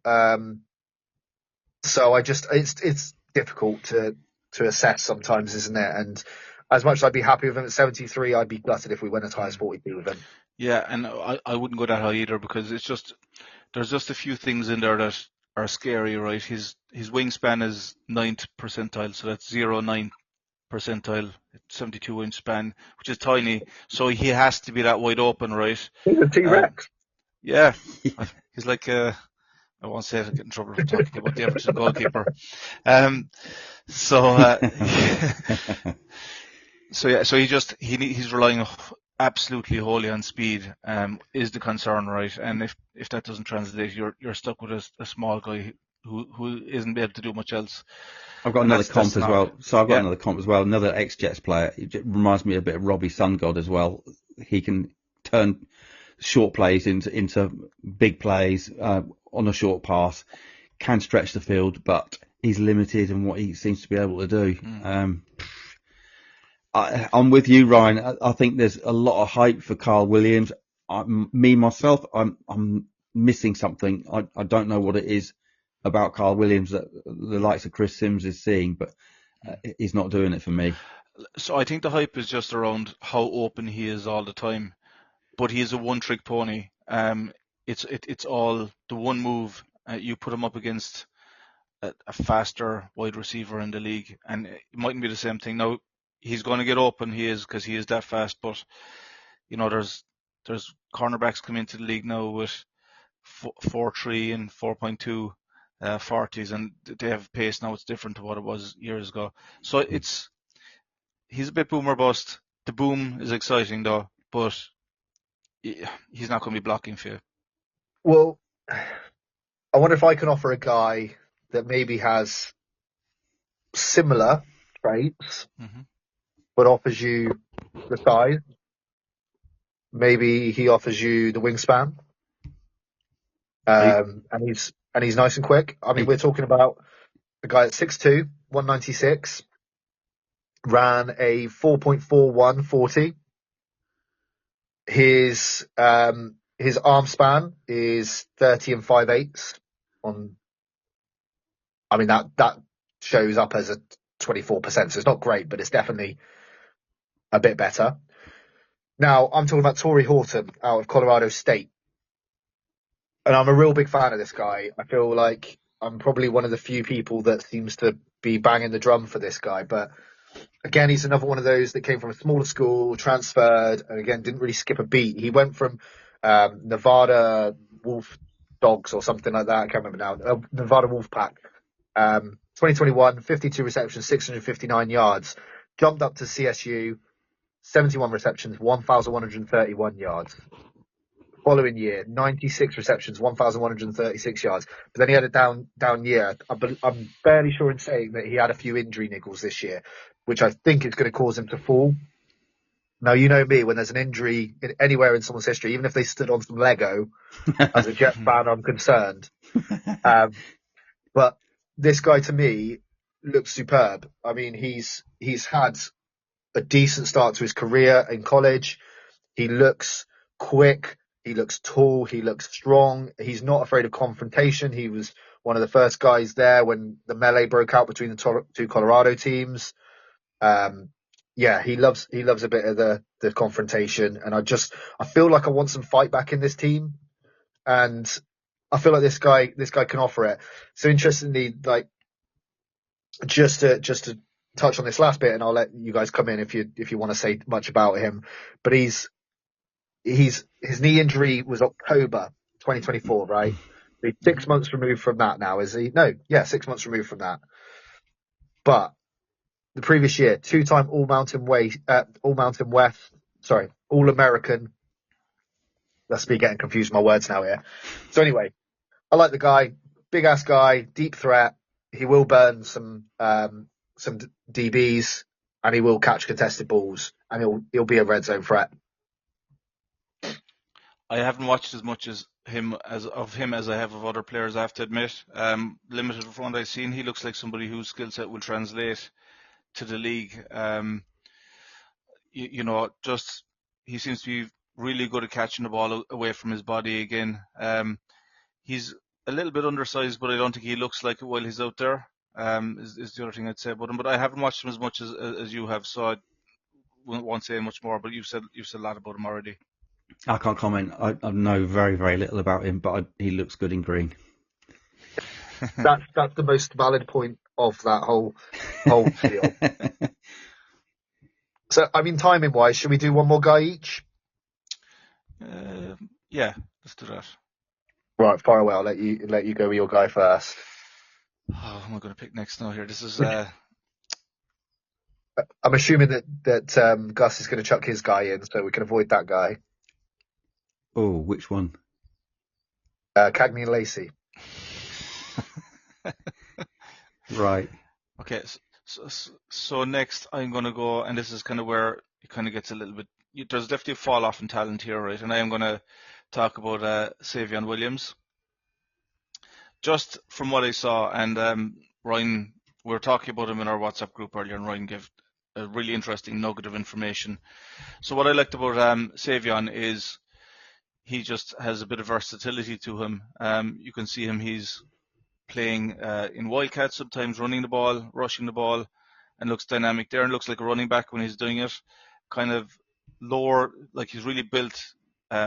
So it's difficult to assess sometimes, isn't it? And as much as I'd be happy with him at 73, I'd be gutted if we went as high as 42 with him. Yeah, and I wouldn't go that high either because there's just a few things in there that are scary, right? His wingspan is 9th percentile, so that's 0.9 percentile, 72 wingspan, which is tiny. So he has to be that wide open, right? He's a T-Rex. Yeah, he's like I won't say it, I get in trouble for talking about the Everton goalkeeper. So he's relying absolutely wholly on speed. Is the concern, right? And if that doesn't translate, you're stuck with a small guy who isn't able to do much else. I've got another comp as well. So I've got another comp as well. Another ex-Jets player. It reminds me a bit of Robbie Sungod as well. He can turn short plays into big plays on a short pass. Can stretch the field, but he's limited in what he seems to be able to do. I'm with you, Ryan. I think there's a lot of hype for Carl Williams. I'm missing something. I don't know what it is about Carl Williams that the likes of Chris Sims is seeing, but he's not doing it for me. So I think the hype is just around how open he is all the time. But he is a one-trick pony. It's all the one move. You put him up against a faster wide receiver in the league, and it mightn't be the same thing. Now he's going to get open. He is, because he is that fast. But there's cornerbacks come into the league now with 4.3 and 4.2 40s, and they have pace now. It's different to what it was years ago. So he's a bit boomer bust. The boom is exciting though, but he's not going to be blocking for you. Well, I wonder if I can offer a guy that maybe has similar traits, but offers you the size. Maybe he offers you the wingspan, and he's nice and quick. I mean, we're talking about a guy at 6'2", 196, ran a 4.41 40. His arm span is 30 and 5/8 on. I mean, that shows up as a 24%, so it's not great, but it's definitely a bit better. Now, I'm talking about Torrey Horton out of Colorado State. And I'm a real big fan of this guy. I feel like I'm probably one of the few people that seems to be banging the drum for this guy. But again, he's another one of those that came from a smaller school, transferred, and again, didn't really skip a beat. He went from Nevada Wolf Dogs or something like that. I can't remember now. Nevada Wolf Pack. 2021, 52 receptions, 659 yards. Jumped up to CSU, 71 receptions, 1,131 yards. Following year, 96 receptions, 1,136 yards. But then he had a down year. I'm fairly sure in saying that he had a few injury niggles this year, which I think is going to cause him to fall. Now, you know me, when there's an injury anywhere in someone's history, even if they stood on some Lego, as a Jets fan, I'm concerned. But this guy, to me, looks superb. I mean, he's had a decent start to his career in college. He looks quick. He looks tall. He looks strong. He's not afraid of confrontation. He was one of the first guys there when the melee broke out between the two Colorado teams. He loves a bit of the confrontation, and I feel like I want some fight back in this team, and I feel like this guy can offer it. So interestingly, like just to touch on this last bit, and I'll let you guys come in if you want to say much about him, but his knee injury was October 2024, right? He's 6 months removed from that now, is he? No, yeah, 6 months removed from that. But the previous year, two-time All-American. Let's be getting confused with my words now here. So anyway, I like the guy, big ass guy, deep threat. He will burn some DBs, and he will catch contested balls, and he'll be a red zone threat. I haven't watched as much as him as I have of other players, I have to admit. Limited from what I've seen, he looks like somebody whose skill set will translate to the league. He seems to be really good at catching the ball away from his body again. He's a little bit undersized, but I don't think he looks like it while he's out there. Is the other thing I'd say about him. But I haven't watched him as much as you have, so I won't say much more. But you've said a lot about him already. I can't comment. I know very, very little about him, but he looks good in green. That's the most valid point of that whole deal. So, I mean, timing wise, should we do one more guy each? Yeah, let's do that. Right, far away. I'll let you go with your guy first. Oh, who am I going to pick next now here? This is. I'm assuming that Gus is going to chuck his guy in, so we can avoid that guy. Oh, which one? Cagney and Lacey. Right. Okay, so next I'm going to go, and this is kind of where it kind of gets a little bit. There's definitely a fall off in talent here, right? And I am going to talk about Savion Williams. Just from what I saw, and Ryan, we were talking about him in our WhatsApp group earlier, and Ryan gave a really interesting nugget of information. So what I liked about Savion is he just has a bit of versatility to him. You can see him, he's playing in Wildcat sometimes, running the ball, rushing the ball, and looks dynamic there and looks like a running back when he's doing it. Kind of lower, like he's really built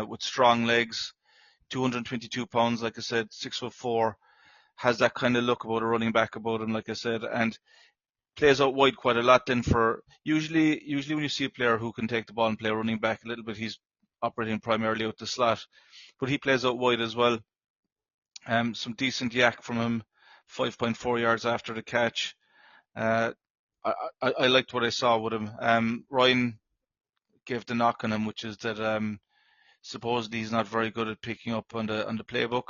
with strong legs, 222 pounds, like I said, 6'4", has that kind of look about a running back about him, like I said, and plays out wide quite a lot. Then for usually when you see a player who can take the ball and play running back a little bit, he's operating primarily out the slot, but he plays out wide as well. Some decent yak from him, 5.4 yards after the catch. I liked what I saw with him. Ryan gave the knock on him, which is that supposedly he's not very good at picking up on the playbook,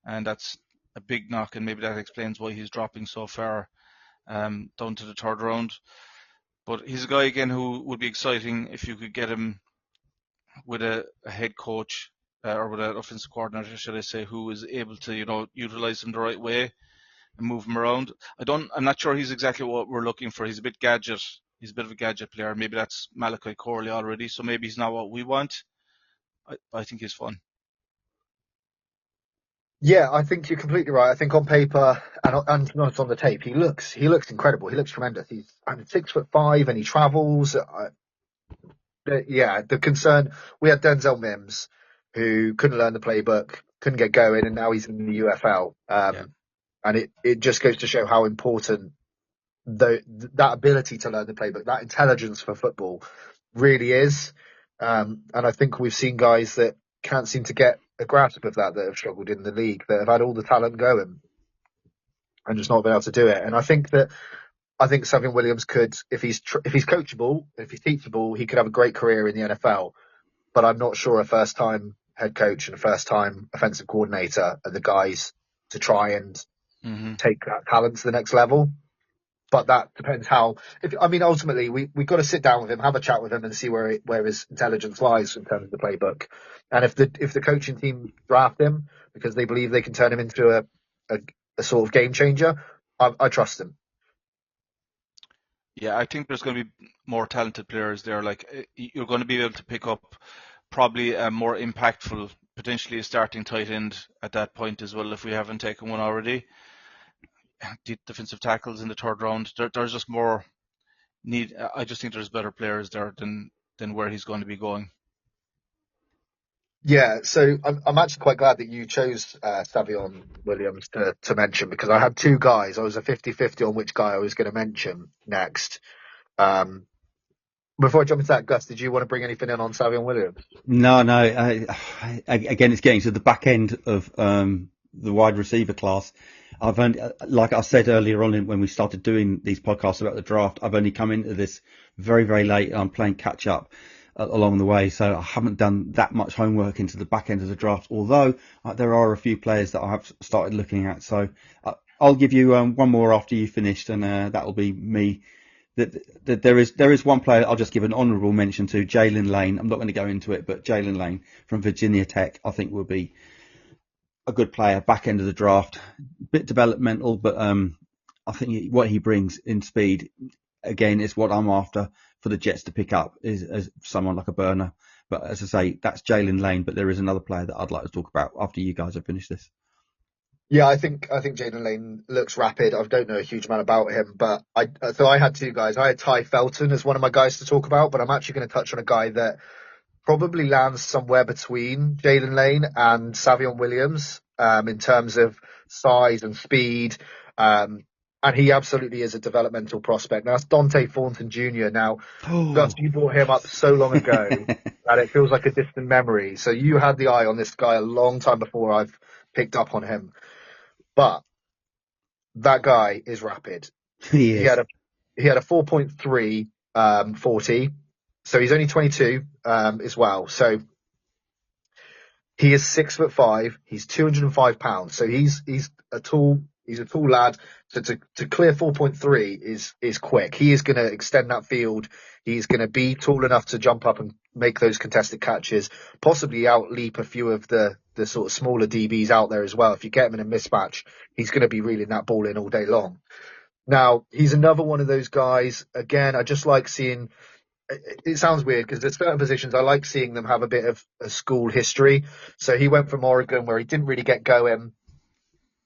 and that's a big knock, and maybe that explains why he's dropping so far down to the third round. But he's a guy again who would be exciting if you could get him with a head coach or with an offensive coordinator, should I say, who is able to utilize him the right way and move him around. I'm not sure he's exactly what we're looking for. He's a bit gadget. He's a bit of a gadget player. Maybe that's Malachi Corley already, so maybe he's not what we want. I think he's fun. Yeah, I think you're completely right. I think on paper and not on the tape, he looks incredible. He looks tremendous. He's 6'5" and he travels. The concern, we had Denzel Mims, who couldn't learn the playbook, couldn't get going, and now he's in the UFL. And it just goes to show how important that ability to learn the playbook, that intelligence for football really is. And I think we've seen guys that can't seem to get a grasp of that have struggled in the league, that have had all the talent going and just not been able to do it. And I think Savion Williams could, if he's coachable, if he's teachable, he could have a great career in the NFL. But I'm not sure a first-time head coach and a first-time offensive coordinator are the guys to try and take that talent to the next level. But that depends how. Ultimately, we've got to sit down with him, have a chat with him, and see where his intelligence lies in terms of the playbook. And if the coaching team draft him because they believe they can turn him into a sort of game changer, I trust him. Yeah, I think there's going to be more talented players there. Like you're going to be able to pick up probably a more impactful, potentially a starting tight end at that point as well if we haven't taken one already. Defensive tackles in the third round. There's just more need. I just think there's better players there than where he's going to be going. Yeah, so I'm actually quite glad that you chose Savion Williams to mention, because I had two guys. I was a 50-50 on which guy I was going to mention next. Before I jump into that, Gus, did you want to bring anything in on Savion Williams? No. Again, it's getting to the back end of the wide receiver class. I've only, like I said earlier on when we started doing these podcasts about the draft, I've only come into this very, very late. I'm playing catch up along the way, so I haven't done that much homework into the back end of the draft, although there are a few players that I have started looking at. So I'll give you one more after you finished, and that will be me. There is one player I'll just give an honourable mention to, Jalen Lane. I'm not going to go into it, but Jalen Lane from Virginia Tech I think will be a good player back end of the draft. Bit developmental, but I think what he brings in speed, again, is what I'm after for the Jets to pick up, is as someone like a burner. But as I say, that's Jalen Lane, but there is another player that I'd like to talk about after you guys have finished this. Yeah, I think Jalen Lane looks rapid. I don't know a huge amount about him, but I had two guys. I had Ty Felton as one of my guys to talk about, but I'm actually going to touch on a guy that probably lands somewhere between Jalen Lane and Savion Williams in terms of size and speed. And he absolutely is a developmental prospect. Now, that's Dante Thornton Jr. Now, Gus, you brought him up so long ago that it feels like a distant memory. So you had the eye on this guy a long time before I've picked up on him. But that guy is rapid. He had a 4.3 40. So he's only 22 as well. So he is 6'5". He's 205 pounds. So he's a tall lad. So to clear 4.3 is quick. He is going to extend that field. He's going to be tall enough to jump up and make those contested catches, possibly outleap a few of the sort of smaller DBs out there as well. If you get him in a mismatch, he's going to be reeling that ball in all day long. Now, he's another one of those guys. Again, I just like seeing it sounds weird because there's certain positions I like seeing them have a bit of a school history. So he went from Oregon where he didn't really get going,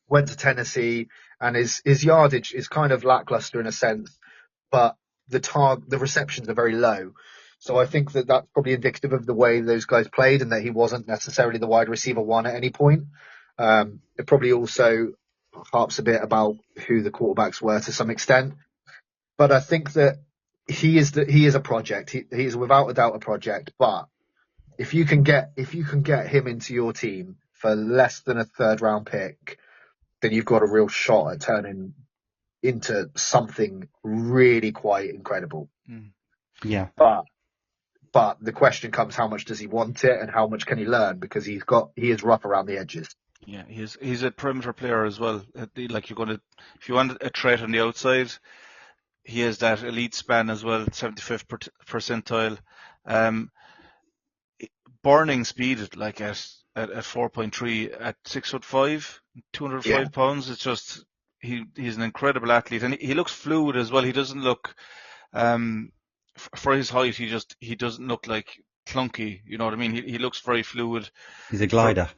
went to Tennessee, and his yardage is kind of lackluster in a sense, but the receptions are very low. So I think that that's probably indicative of the way those guys played and that he wasn't necessarily the wide receiver one at any point. It probably also harps a bit about who the quarterbacks were to some extent. But I think that he is a project. He is without a doubt a project. But if you can get him into your team for less than a third round pick, then you've got a real shot at turning into something really quite incredible. Yeah. But the question comes, how much does he want it and how much can he learn? Because he is rough around the edges. Yeah, he's a perimeter player as well. Like if you want a threat on the outside, he has that elite span as well, 75th percentile. Burning speed, like at 4.3 at 6'5", 205 pounds. It's just he's an incredible athlete, and he looks fluid as well. He doesn't look for his height. He doesn't look like clunky. You know what I mean? He looks very fluid. He's a glider.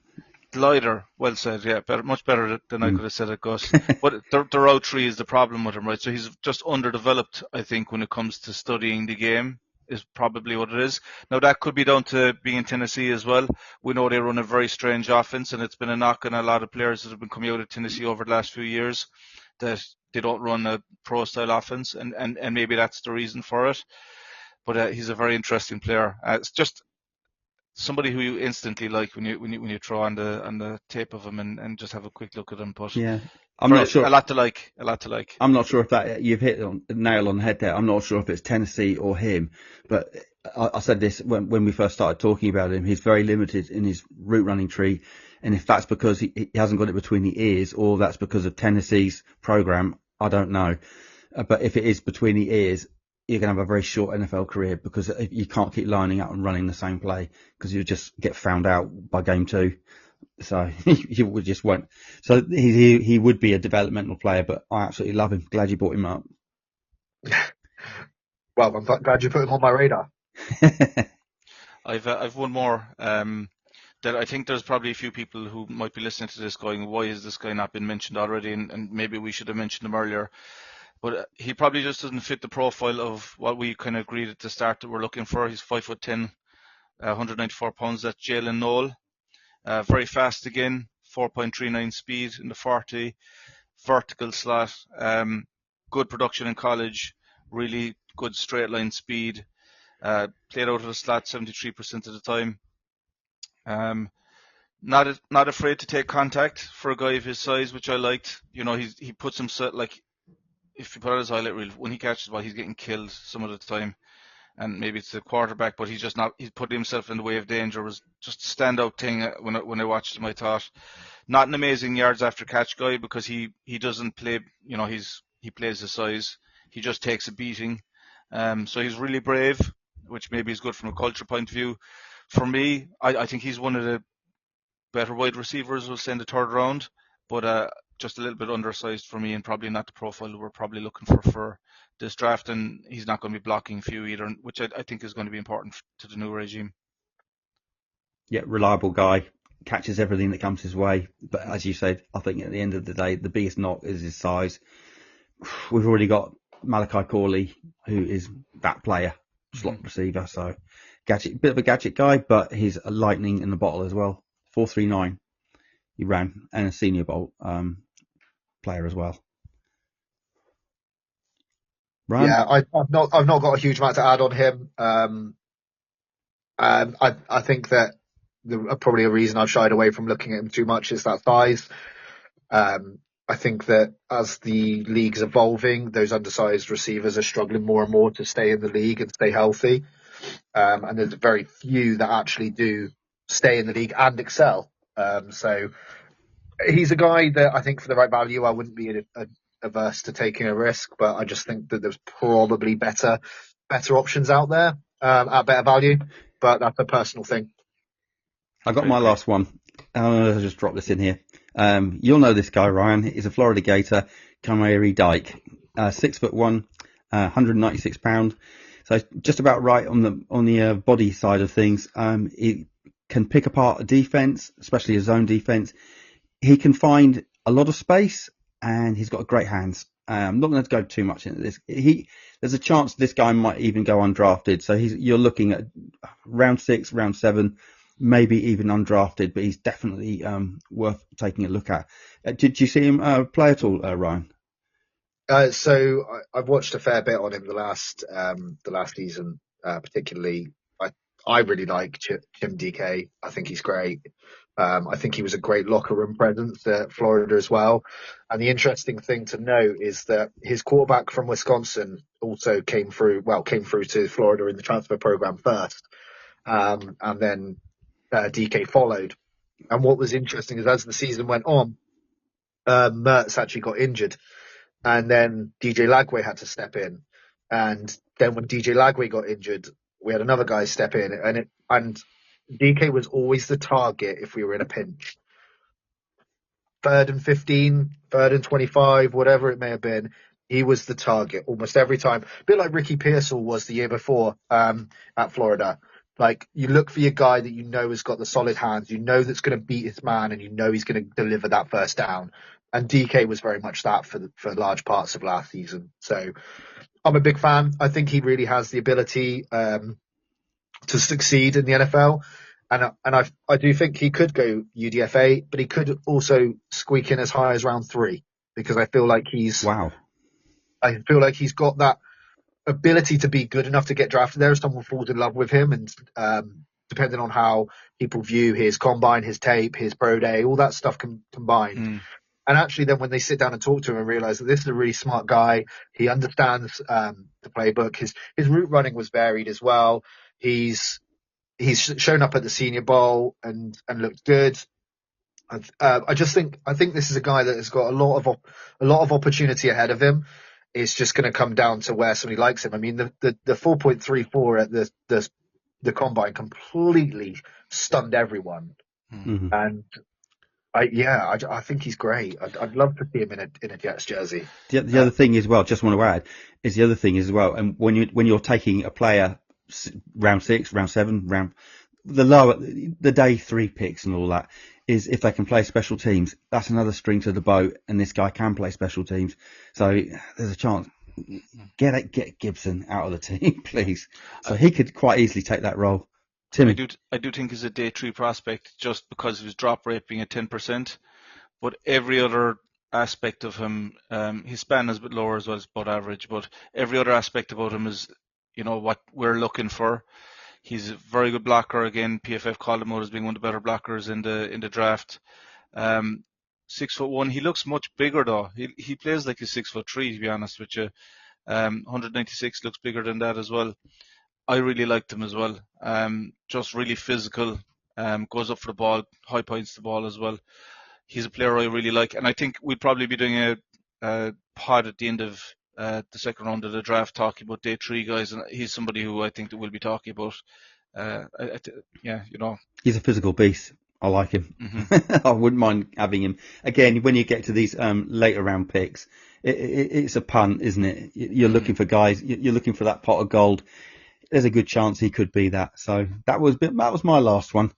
Glider, well said, yeah, much better than I could have said it, Gus. But the route tree is the problem with him, right? So he's just underdeveloped, I think, when it comes to studying the game, is probably what it is. Now, that could be down to being in Tennessee as well. We know they run a very strange offense, and it's been a knock on a lot of players that have been coming out of Tennessee over the last few years, that they don't run a pro-style offense, and maybe that's the reason for it. But he's a very interesting player. It's just somebody who you instantly like when you throw on the tape of him and just have a quick look at him. But yeah, I'm not sure. A lot to like. I'm not sure if that you've hit the nail on the head there. I'm not sure if it's Tennessee or him, but I said this when we first started talking about him. He's very limited in his route running tree, and if that's because he hasn't got it between the ears, or that's because of Tennessee's program, I don't know. But if it is between the ears, you're going to have a very short NFL career, because you can't keep lining up and running the same play, because you'll just get found out by game 2. So you would just won't. So he would be a developmental player, but I absolutely love him. Glad you brought him up. Well, I'm glad you put him on my radar. I've one more. That I think there's probably a few people who might be listening to this going, why has this guy not been mentioned already? And maybe we should have mentioned him earlier. But he probably just doesn't fit the profile of what we kind of agreed at the start that we're looking for. He's 5'10", 194 pounds. That's Jalen Noel. Very fast again, 4.39 speed in the 40, vertical slot. Good production in college, really good straight line speed. Played out of the slot 73% of the time. Not afraid to take contact for a guy of his size, which I liked. You know, he puts himself, like, if you put out his highlight reel, when he catches the ball, he's getting killed some of the time. And maybe it's the quarterback, but he's putting himself in the way of danger. It was just a standout thing when I watched him. I thought, not an amazing yards after catch guy, because he doesn't play, you know, he plays his size. He just takes a beating. So he's really brave, which maybe is good from a culture point of view. For me, I think he's one of the better wide receivers, we'll say, in the third round, but just a little bit undersized for me, and probably not the profile we're probably looking for this draft. And he's not going to be blocking few either, which I think is going to be important to the new regime. Yeah, reliable guy, catches everything that comes his way. But as you said, I think at the end of the day, the biggest knock is his size. We've already got Malachi Corley, who is that player, slot receiver. So bit of a gadget guy, but he's a lightning in the bottle as well. 4.39 he ran, and a Senior Bowl player as well. Ryan? Yeah, I've not got a huge amount to add on him. I think that probably a reason I've shied away from looking at him too much is that size. I think that as the league's evolving, those undersized receivers are struggling more and more to stay in the league and stay healthy. And there's very few that actually do stay in the league and excel. So he's a guy that I think for the right value, I wouldn't be averse to taking a risk, but I just think that there's probably better options out there at better value. But that's a personal thing. I got my last one. I'll just drop this in here. You'll know this guy, Ryan. He's a Florida Gator, Kamari Dyke, 6'1", 196 pound. So just about right on the body side of things. He can pick apart a defense, especially a zone defense. He can find a lot of space, and he's got great hands. I'm not going to go too much into this. There's a chance this guy might even go undrafted. So you're looking at round 6, round 7, maybe even undrafted, but he's definitely worth taking a look at. Did you see him play at all, Ryan? So I've watched a fair bit on him the last season, particularly. I really like Jim DK. I think he's great. I think he was a great locker room presence at Florida as well. And the interesting thing to note is that his quarterback from Wisconsin also came through to Florida in the transfer program first, and then DK followed. And what was interesting is as the season went on, Mertz actually got injured. And then DJ Lagway had to step in. And then when DJ Lagway got injured, we had another guy step in. And DK was always the target if we were in a pinch. 3rd and 15, 3rd and 25, whatever it may have been, he was the target almost every time. A bit like Ricky Pearsall was the year before at Florida. Like, you look for your guy that you know has got the solid hands, you know that's going to beat his man, and you know he's going to deliver that first down. And DK was very much that for large parts of last season. So I'm a big fan. I think he really has the ability to succeed in the NFL. And I do think he could go UDFA, but he could also squeak in as high as round 3, because I feel like he's got that ability to be good enough to get drafted there if someone falls in love with him. And depending on how people view his combine, his tape, his pro day, all that stuff combined. And actually then when they sit down and talk to him and realize that this is a really smart guy, he understands the playbook. His route running was varied as well. He's shown up at the Senior Bowl and looked good. I think this is a guy that has got a lot of opportunity ahead of him. It's just going to come down to where somebody likes him. I mean, the 4.34 at the combine completely stunned everyone. Mm-hmm. And I think he's great. I'd love to see him in a Jets jersey. The other thing as well, just want to add, is the other thing as well. And when you're taking a player round 6, round 7, the day 3 picks and all that, is if they can play special teams, that's another string to the bow. And this guy can play special teams, so there's a chance. Get Gibson out of the team, please. So he could quite easily take that role. Timmy, I do think he's a day 3 prospect just because of his drop rate being at 10%, but every other aspect of him, his span is a bit lower as well as about average, but every other aspect about him is, what we're looking for. He's a very good blocker. Again, PFF called him out as being one of the better blockers in the draft. 6'1". He looks much bigger though. He plays like he's 6'3", to be honest with you. 196 looks bigger than that as well. I really liked him as well. Just really physical. Goes up for the ball, high points the ball as well. He's a player I really like, and I think we'd probably be doing a pod at the end of the second round of the draft talking about day 3 guys, and he's somebody who I think that we'll be talking about. He's a physical beast. I like him. Mm-hmm. I wouldn't mind having him. Again, when you get to these later round picks, it's a punt, isn't it? You're looking for guys. You're looking for that pot of gold. There's a good chance he could be that. So that was my last one.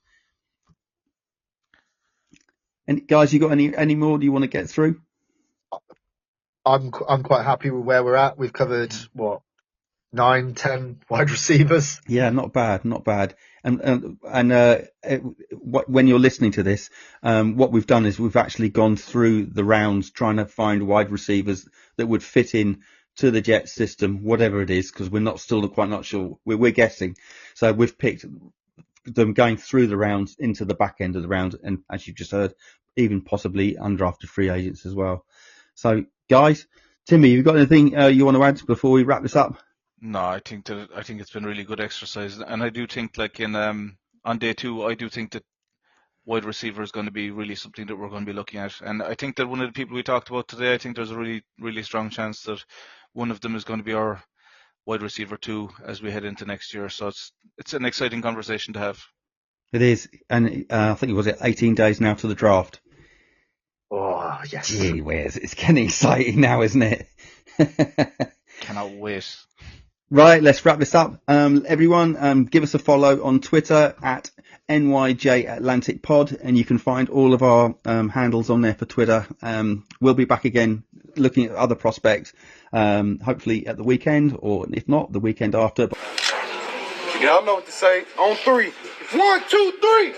And guys, you got any more? Do you want to get through? I'm quite happy with where we're at. We've covered 9, 10 wide receivers. Yeah, not bad. And when you're listening to this, what we've done is we've actually gone through the rounds trying to find wide receivers that would fit in to the Jets system, whatever it is, because we're quite not sure. We're guessing. So we've picked them going through the rounds into the back end of the round, and as you've just heard, even possibly undrafted free agents as well. So, guys, Timmy, you got anything you want to add before we wrap this up? No, I think it's been really good exercise, and I do think like on day 2, I do think that wide receiver is going to be really something that we're going to be looking at, and I think that one of the people we talked about today, I think there's a really, really strong chance that one of them is going to be our wide receiver 2 as we head into next year. So it's an exciting conversation to have. It is, and I think it was 18 days now to the draft. Oh yes, gee whiz, it's getting exciting now, isn't it? Cannot wait. Right, let's wrap this up. Everyone, give us a follow on Twitter at NYJ Atlantic Pod, and you can find all of our handles on there for Twitter. We'll be back again looking at other prospects, hopefully at the weekend, or if not, the weekend after. Y'all know what to say. On 3. 1, 2, 3.